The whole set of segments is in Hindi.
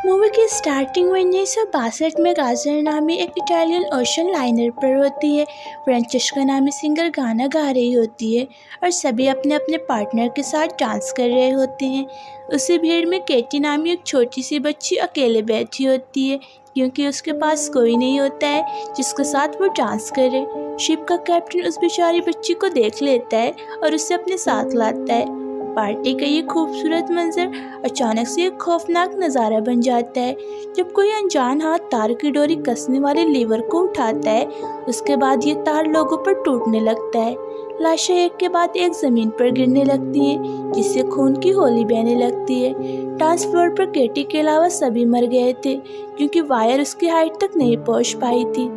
मूवी की स्टार्टिंग 1962 में गाजर नामी एक इटालियन ओशन लाइनर पर होती है। फ्रांचेस्का नामी सिंगर गाना गा रही होती है और सभी अपने अपने पार्टनर के साथ डांस कर रहे होते हैं। उसी भीड़ में केटी नामी एक छोटी सी बच्ची अकेले बैठी होती है क्योंकि उसके पास कोई नहीं होता है जिसके साथ वो डांस करे। शिप का कैप्टन उस बेचारी बच्ची को देख लेता है और उसे अपने साथ लाता है। पार्टी का ये खूबसूरत मंजर अचानक से एक खौफनाक नज़ारा बन जाता है जब कोई अनजान हाथ तार की डोरी कसने वाले लीवर को उठाता है। उसके बाद ये तार लोगों पर टूटने लगता है। लाशें एक के बाद एक ज़मीन पर गिरने लगती हैं जिससे खून की होली बहने लगती है। डांस फ्लोर पर केटी के अलावा सभी मर गए थे क्योंकि वायर उसकी हाइट तक नहीं पहुंच पाई थी।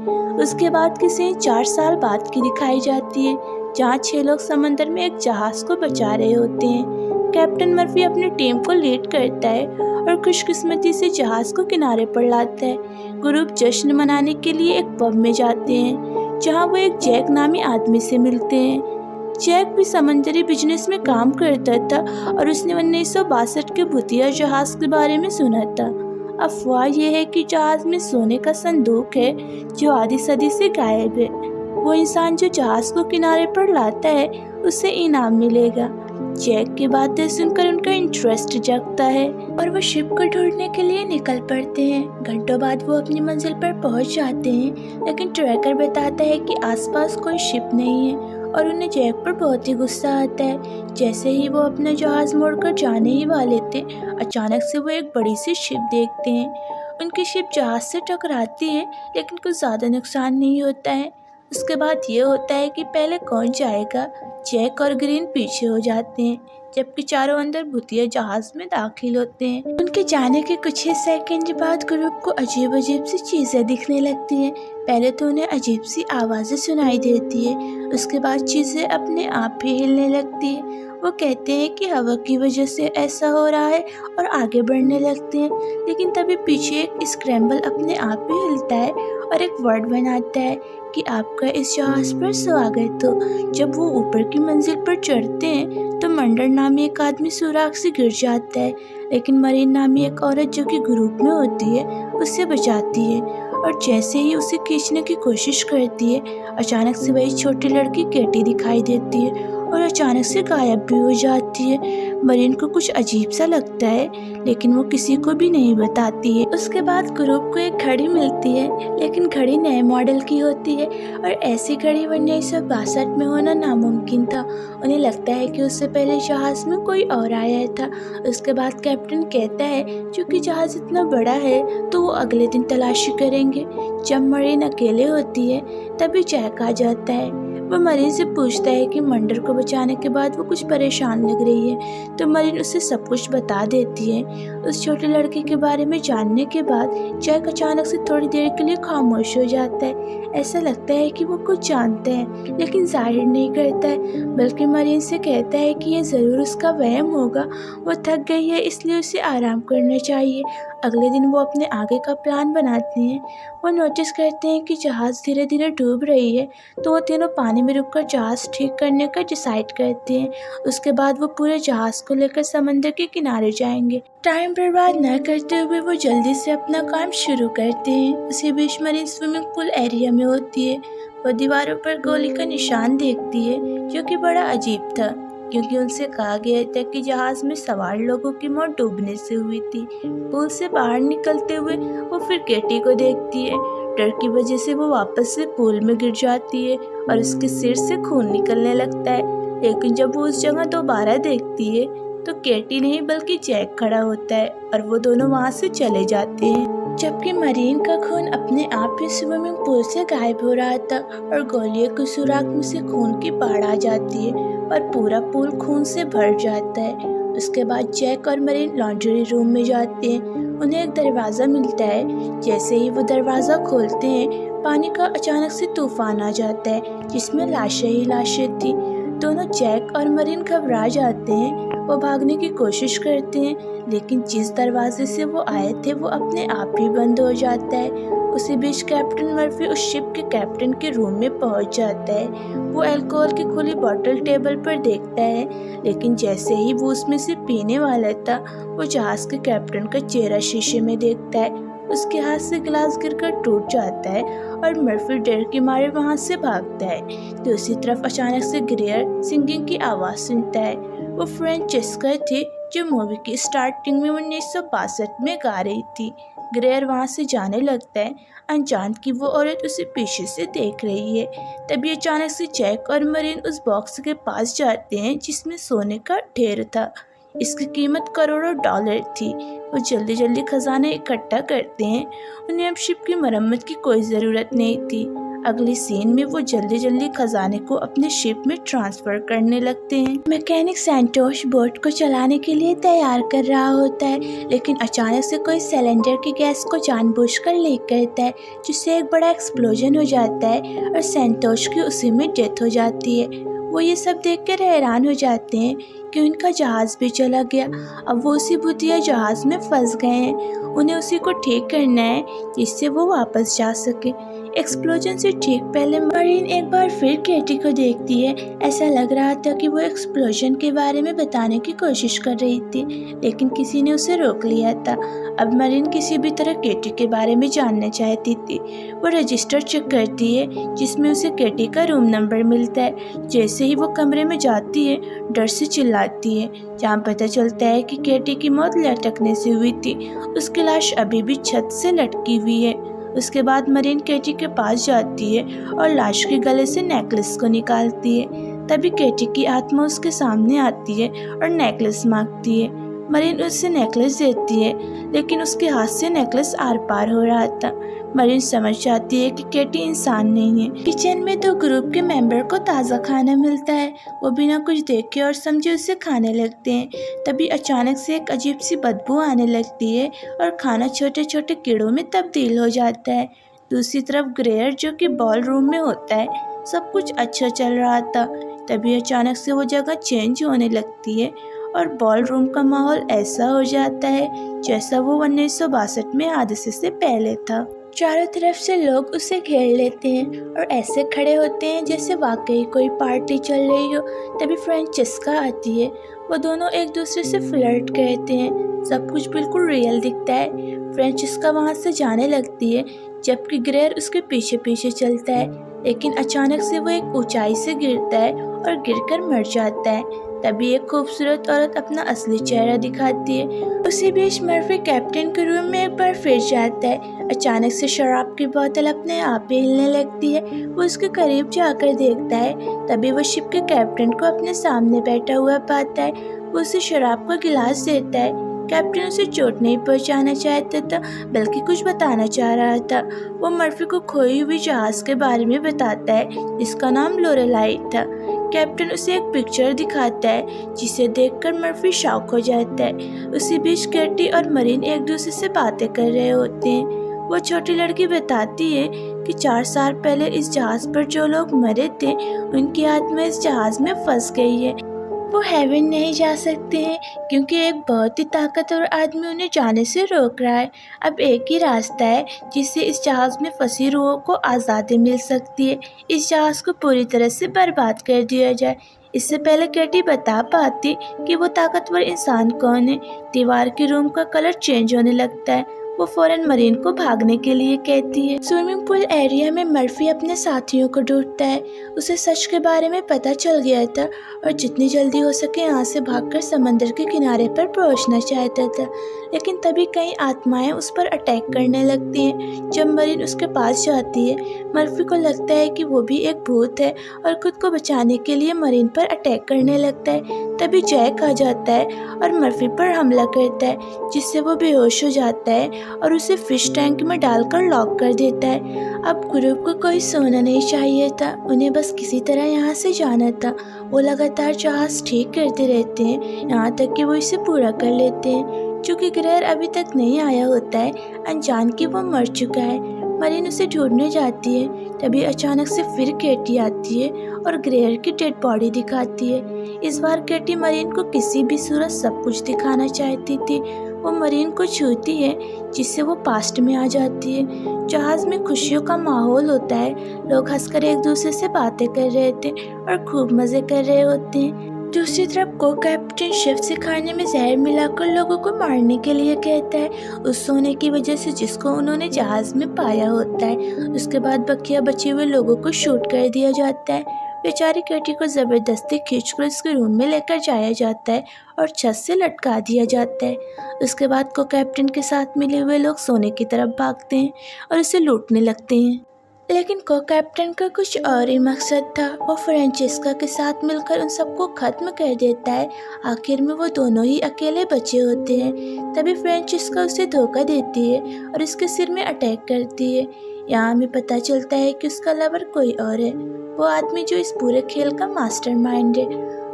उसके बाद की सीन 4 साल बाद की दिखाई जाती है जहाँ 6 लोग समंदर में एक जहाज को बचा रहे होते हैं। कैप्टन मर्फी अपनी टीम को लीड करता है और खुशकिस्मती से जहाज को किनारे पर लाता है। ग्रुप जश्न मनाने के लिए एक पब में जाते हैं जहाँ वो एक जैक नामी आदमी से मिलते हैं। जैक भी समंदरी बिजनेस में काम करता था और उसने 1962 के भूतिया जहाज के बारे में सुना था। अफवाह यह है कि जहाज में सोने का संदूक है जो आधी सदी से गायब है। वो इंसान जो जहाज को किनारे पर लाता है उसे इनाम मिलेगा। जैक की बातें सुनकर उनका इंटरेस्ट जगता है और वो शिप को ढूंढने के लिए निकल पड़ते हैं। घंटों बाद वो अपनी मंजिल पर पहुंच जाते हैं लेकिन ट्रैकर बताता है कि आसपास कोई शिप नहीं है और उन्हें जैक पर बहुत ही गुस्सा आता है। जैसे ही वो अपना जहाज मोड़कर जाने ही वाले थे अचानक से वो एक बड़ी सी शिप देखते हैं। उनकी शिप जहाज से टकराती है लेकिन कुछ ज़्यादा नुकसान नहीं होता है। उसके बाद ये होता है कि पहले कौन जाएगा। जैक और ग्रीन पीछे हो जाते हैं जबकि चारों अंदर भूतिया जहाज में दाखिल होते हैं। उनके जाने के कुछ ही सेकंड बाद ग्रुप को अजीब अजीब सी चीज़ें दिखने लगती हैं। पहले तो उन्हें अजीब सी आवाज़ें सुनाई देती है, उसके बाद चीज़ें अपने आप ही हिलने लगती है। वो कहते हैं कि हवा की वजह से ऐसा हो रहा है और आगे बढ़ने लगते हैं लेकिन तभी पीछे एक स्क्रैम्बल अपने आप ही हिलता है और एक वर्ड बनाता है कि आपका इस जहाज पर स्वागत हो। जब वो ऊपर की मंजिल पर चढ़ते हैं तो मंडर नामी एक आदमी सुराख से गिर जाता है लेकिन मरीन नामी एक औरत जो कि ग्रुप में होती है उससे बचाती है और जैसे ही उसे खींचने की कोशिश करती है अचानक से वही छोटी लड़की केटी दिखाई देती है और अचानक से गायब भी हो जाती है। मरीन को कुछ अजीब सा लगता है लेकिन वो किसी को भी नहीं बताती है। उसके बाद ग्रुप को एक घड़ी मिलती है लेकिन घड़ी नए मॉडल की होती है और ऐसी घड़ी 1962 में होना नामुमकिन था। उन्हें लगता है कि उससे पहले जहाज में कोई और आया था। उसके बाद कैप्टन कहता है क्योंकि जहाज इतना बड़ा है तो वो अगले दिन तलाशी करेंगे। जब मरीन अकेले होती है तभी जैक आ जाता है। वो मरीन से पूछता है कि मंडर को बचाने के बाद वो कुछ परेशान लग रही है तो मरीन उसे सब कुछ बता देती है। उस छोटे लड़के के बारे में जानने के बाद जैक अचानक से थोड़ी देर के लिए खामोश हो जाता है। ऐसा लगता है कि वो कुछ जानते हैं लेकिन जाहिर नहीं करता है, बल्कि मरीन से कहता है कि ये ज़रूर उसका वहम होगा, वो थक गई है इसलिए उसे आराम करना चाहिए। अगले दिन वो अपने आगे का प्लान बनाते हैं। वो नोटिस करते हैं कि जहाज़ धीरे धीरे डूब रही है तो वो तीनों पानी में रुककर जहाज़ ठीक करने का डिसाइड करते हैं। उसके बाद वो पूरे जहाज़ को लेकर समंदर के किनारे जाएंगे। टाइम बर्बाद न करते हुए वो जल्दी से अपना काम शुरू करते हैं। उसी बीच मरीन स्विमिंग पूल एरिया में होती है। वो दीवारों पर गोली का निशान देखती है जो कि बड़ा अजीब था क्योंकि उनसे कहा गया था कि जहाज़ में सवार लोगों की मौत डूबने से हुई थी। पूल से बाहर निकलते हुए वो फिर केटी को देखती है। डर की वजह से वो वापस से पूल में गिर जाती है और उसके सिर से खून निकलने लगता है। लेकिन जब वो उस जगह दोबारा देखती है तो केटी नहीं बल्कि जैक खड़ा होता है और वो दोनों वहाँ से चले जाते हैं। जबकि मरीन का खून अपने आप ही स्विमिंग पूल से गायब हो रहा था और गोलियों के सुराख में से खून की बाढ़ आ जाती है और पूरा पूल खून से भर जाता है। उसके बाद जैक और मरीन लॉन्ड्री रूम में जाते हैं। उन्हें एक दरवाज़ा मिलता है। जैसे ही वो दरवाज़ा खोलते हैं पानी का अचानक से तूफान आ जाता है जिसमें लाशें ही लाशें थी। दोनों जैक और मरीन घबरा जाते हैं। वो भागने की कोशिश करते हैं, लेकिन जिस दरवाजे से वो आए थे वो अपने आप ही बंद हो जाता है। उसी बीच कैप्टन मर्फी उस शिप के कैप्टन के रूम में पहुंच जाता है। वो अल्कोहल की खुली बोतल टेबल पर देखता है, लेकिन जैसे ही वो उसमें से पीने वाला था, वो जहाज के कैप्टन का चेहरा शीशे में देखता है। उसके हाथ से गिलास गिरकर टूट जाता है और मर्फी डर के मारे वहां से भागता है। दूसरी तरफ अचानक से ग्रेयर सिंगिंग की आवाज़ सुनता है। वो फ्रेंचेस्का थी जो मूवी की स्टार्टिंग में 1962 में गा रही थी। ग्रेयर वहाँ से जाने लगता है, अनजान कि वो औरत उसे पीछे से देख रही है। तभी अचानक से जैक और मरीन उस बॉक्स के पास जाते हैं जिसमें सोने का ढेर था। इसकी कीमत करोड़ों डॉलर थी। वो जल्दी जल्दी खजाना इकट्ठा करते हैं। उन्हें अब शिप की मरम्मत की कोई ज़रूरत नहीं थी। अगली सीन में वो जल्दी जल्दी खजाने को अपने शिप में ट्रांसफर करने लगते हैं। मैकेनिक सैंटोश बोट को चलाने के लिए तैयार कर रहा होता है, लेकिन अचानक से कोई सिलेंडर की गैस को जानबूझकर लीक करता है, जिससे एक बड़ा एक्सप्लोजन हो जाता है और सैंटोश की उसी में डेथ हो जाती है। वो ये सब देखकर हैरान हो जाते हैं कि उनका जहाज़ भी चला गया। अब वो उसी भूतिया जहाज़ में फंस गए हैं। उन्हें उसी को ठीक करना है जिससे वो वापस जा सके। एक्सप्लोजन से ठीक पहले मरीन एक बार फिर केटी को देखती है। ऐसा लग रहा था कि वो एक्सप्लोजन के बारे में बताने की कोशिश कर रही थी, लेकिन किसी ने उसे रोक लिया था। अब मरीन किसी भी तरह केटी के बारे में जानना चाहती थी। वो रजिस्टर चेक करती है जिसमें उसे केटी का रूम नंबर मिलता है। जैसे ही वो कमरे में जाती है, डर से चिल्लाती है। जहाँ पता चलता है कि केटी की मौत लटकने से हुई थी। उसकी लाश अभी भी छत से लटकी हुई है। उसके बाद मरीन केटी के पास जाती है और लाश के गले से नेकलेस को निकालती है। तभी केटी की आत्मा उसके सामने आती है और नेकलेस मांगती है। मरीन उससे नेकलेस देती है, लेकिन उसके हाथ से नेकलेस आर पार हो रहा था। मरीन समझ जाती है कि केटी इंसान नहीं है। किचन में दो ग्रुप के मेंबर को ताज़ा खाना मिलता है। वो बिना कुछ देखे और समझे उसे खाने लगते हैं। तभी अचानक से एक अजीब सी बदबू आने लगती है और खाना छोटे छोटे कीड़ों में तब्दील हो जाता है। दूसरी तरफ ग्रेयर, जो कि बॉल रूम में होता है, सब कुछ अच्छा चल रहा था। तभी अचानक से वो जगह चेंज होने लगती है और बॉल रूम का माहौल ऐसा हो जाता है जैसा वो 1962 में हादसे से पहले था। चारों तरफ से लोग उसे घेर लेते हैं और ऐसे खड़े होते हैं जैसे वाकई कोई पार्टी चल रही हो। तभी फ्रेंचेस्का आती है। वो दोनों एक दूसरे से फ्लर्ट करते हैं। सब कुछ बिल्कुल रियल दिखता है। फ्रेंचेस्का वहाँ से जाने लगती है, जबकि ग्रेयर उसके पीछे पीछे चलता है, लेकिन अचानक से वो एक ऊंचाई से गिरता है और गिरकर मर जाता है। तभी एक खूबसूरत औरत अपना असली चेहरा दिखाती है। उसी बीच मर्फी कैप्टन के रूम में एक बार फिर जाता है। अचानक से शराब की बोतल अपने आप ही हिलने लगती है। वो उसके करीब जाकर देखता है। तभी वो शिप के कैप्टन को अपने सामने बैठा हुआ पाता है। वो उसे शराब का गिलास देता है। कैप्टन उसे चोट नहीं पहुंचाना चाहता था, बल्कि कुछ बताना चाह रहा था। वो मर्फी को खोई हुई जहाज के बारे में बताता है जिसका नाम लोरेलाई था। कैप्टन उसे एक पिक्चर दिखाता है जिसे देखकर मर्फी शॉक हो जाता है। उसी बीच केटी और मरीन एक दूसरे से बातें कर रहे होते हैं। वो छोटी लड़की बताती है कि 4 साल पहले इस जहाज पर जो लोग मरे थे, उनकी आत्मा इस जहाज में फंस गई है। वो हेवन नहीं जा सकते हैं क्योंकि एक बहुत ही ताकतवर आदमी उन्हें जाने से रोक रहा है। अब एक ही रास्ता है जिससे इस जहाज़ में फंसी रूहों को आज़ादी मिल सकती है। इस जहाज़ को पूरी तरह से बर्बाद कर दिया जाए। इससे पहले केटी बता पाती कि वो ताकतवर इंसान कौन है। दीवार के रूम का कलर चेंज होने लगता है। वो फौरन मरीन को भागने के लिए कहती है। स्विमिंग पूल एरिया में मर्फी अपने साथियों को ढूंढता है। उसे सच के बारे में पता चल गया था और जितनी जल्दी हो सके यहाँ से भागकर समंदर के किनारे पर पहुँचना चाहता था, लेकिन तभी कई आत्माएं उस पर अटैक करने लगती हैं। जब मरीन उसके पास जाती है, मर्फी को लगता है कि वो भी एक भूत है और खुद को बचाने के लिए मरीन पर अटैक करने लगता है। तभी जैक आ जाता है और मर्फी पर हमला करता है, जिससे वो बेहोश हो जाता है और उसे फिश टैंक में डालकर लॉक कर देता है। अब ग्रुप को कोई सोना नहीं चाहिए था, उन्हें बस किसी तरह यहाँ से जाना था। वो लगातार जहाज ठीक करते रहते हैं, यहाँ तक कि वो इसे पूरा कर लेते हैं। चूँकि ग्रेयर अभी तक नहीं आया होता है, अनजान कि वो मर चुका है। मरीन उसे ढूंढने जाती है। तभी अचानक से फिर केटी आती है और ग्रेयर की डेड बॉडी दिखाती है। इस बार केटी मरीन को किसी भी सूरत सब कुछ दिखाना चाहती थी। वो मरीन को छूती है जिससे वो पास्ट में आ जाती है। जहाज में खुशियों का माहौल होता है। लोग हंसकर एक दूसरे से बातें कर रहे थे और खूब मजे कर रहे होते हैं। दूसरी तरफ को कैप्टन शिप से खाने में जहर मिलाकर लोगों को मारने के लिए कहता है, उस सोने की वजह से जिसको उन्होंने जहाज में पाया होता है। उसके बाद बकिया बचे हुए लोगों को शूट कर दिया जाता है। बेचारी केटी को जबरदस्ती खींचकर उसके रूम में लेकर जाया जाता है और छत से लटका दिया जाता है। उसके बाद को कैप्टन के साथ मिले हुए लोग सोने की तरफ भागते हैं और उसे लूटने लगते हैं। लेकिन को कैप्टन का कुछ और ही मकसद था। वो फ्रेंचेस्का के साथ मिलकर उन सबको खत्म कर देता है। आखिर में वो दोनों ही अकेले बचे होते हैं। तभी फ्रेंचेस्का उसे धोखा देती है और उसके सिर में अटैक करती है। यहाँ हमें पता चलता है कि उसका लवर कोई और है, वो आदमी जो इस पूरे खेल का मास्टरमाइंड है।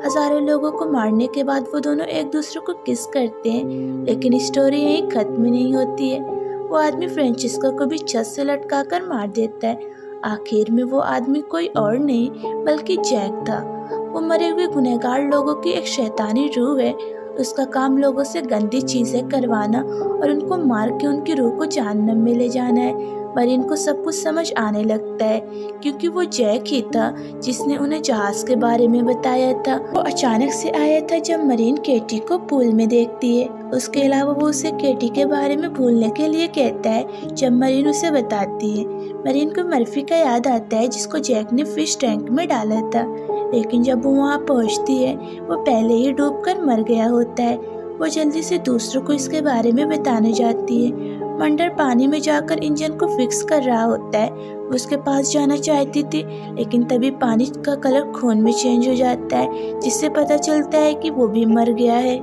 हजारों लोगों को मारने के बाद वो दोनों एक दूसरे को किस करते हैं, लेकिन स्टोरी यहीं खत्म नहीं होती है। वो आदमी फ्रेंचिस्को को भी छत से लटका कर मार देता है। आखिर में वो आदमी कोई और नहीं बल्कि जैक था। वो मरे हुए गुनहगार लोगों की एक शैतानी रूह है। उसका काम लोगों से गंदी चीजें करवाना और उनको मार के उनकी रूह को जहन्नम में ले जाना है। मरीन को सब कुछ समझ आने लगता है क्योंकि वो जैक ही था जिसने उन्हें जहाज के बारे में बताया था। वो अचानक से आया था जब मरीन केटी को पूल में देखती है। उसके अलावा वो उसे केटी के बारे में भूलने के लिए कहता है जब मरीन उसे बताती है। मरीन को मर्फी का याद आता है जिसको जैक ने फिश टैंक में डाला था, लेकिन जब वो वहाँ पहुँचती है वो पहले ही डूबकर मर गया होता है। वो जल्दी से दूसरों को इसके बारे में बताने जाती है। मंडर पानी में जाकर इंजन को फिक्स कर रहा होता है। वो उसके पास जाना चाहती थी, लेकिन तभी पानी का कलर खून में चेंज हो जाता है जिससे पता चलता है कि वो भी मर गया है।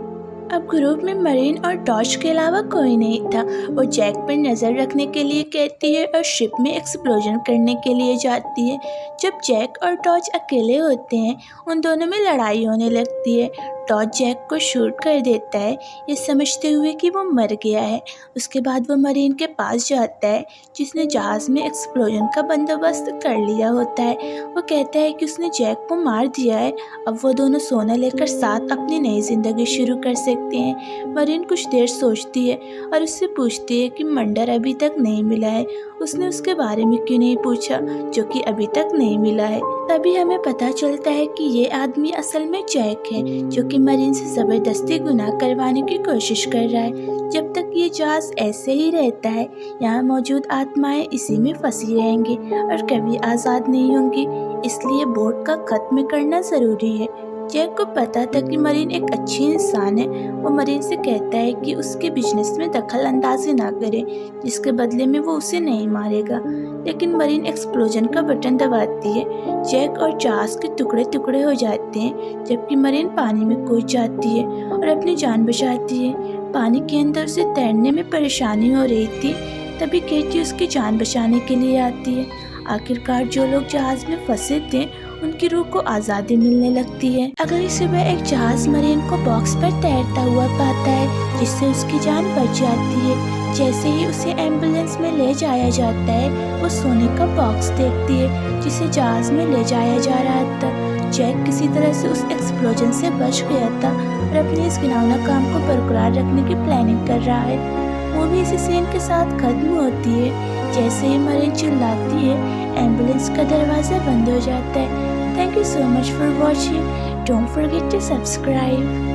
अब ग्रुप में मरीन और टॉर्च के अलावा कोई नहीं था। वो जैक पर नज़र रखने के लिए कहती है और शिप में एक्सप्लोजन करने के लिए जाती है। जब जैक और टॉर्च अकेले होते हैं उन दोनों में लड़ाई होने लगती है। टॉर्च जैक को शूट कर देता है ये समझते हुए कि वो मर गया है। उसके बाद वो मरीन के पास जाता है जिसने जहाज़ में एक्सप्लोजन का बंदोबस्त कर लिया होता है। वो कहता है कि उसने जैक को मार दिया है, अब वो दोनों सोना लेकर साथ अपनी नई ज़िंदगी शुरू कर सकते हैं। मरीन कुछ देर सोचती है और उससे पूछती है कि मंडर अभी तक नहीं मिला है, उसने उसके बारे में क्यों नहीं पूछा जो कि अभी तक नहीं मिला है। तभी हमें पता चलता है कि ये आदमी असल में जैक है जो कि मरीन से ज़बरदस्ती गुनाह करवाने की कोशिश कर रहा है। जब तक ये जहाज ऐसे ही रहता है यहाँ मौजूद आत्माएं इसी में फंसी रहेंगी और कभी आज़ाद नहीं होंगी, इसलिए बोट का खत्म करना ज़रूरी है। जैक को पता था कि मरीन एक अच्छी इंसान है। वो मरीन से कहता है कि उसके बिजनेस में दखल अंदाजी ना करे, जिसके बदले में वो उसे नहीं मारेगा। लेकिन मरीन एक्सप्लोजन का बटन दबाती है। जैक और जहाज के टुकड़े टुकड़े हो जाते हैं, जबकि मरीन पानी में कूद जाती है और अपनी जान बचाती है। पानी के अंदर उसे तैरने में परेशानी हो रही थी, तभी केटी उसकी जान बचाने के लिए आती है। आखिरकार जो लोग जहाज में फंसे थे उनकी रूह को आज़ादी मिलने लगती है। अगली सुबह एक जहाज मरीन को बॉक्स पर तैरता हुआ पाता है जिससे उसकी जान बच जाती है। जैसे ही उसे एम्बुलेंस में ले जाया जाता है वो सोने का बॉक्स देखती है जिसे जहाज में ले जाया जा रहा था। जैक किसी तरह से उस एक्सप्लोजन से बच गया था और अपने इस घिनौना काम को बरकरार रखने की प्लानिंग कर रहा है। मूवी इसी सीन के साथ खत्म होती है। जैसे ही मरीन चिल्लाती है एम्बुलेंस का दरवाज़ा बंद हो जाता है। Thank you so much for watching. Don't forget to subscribe.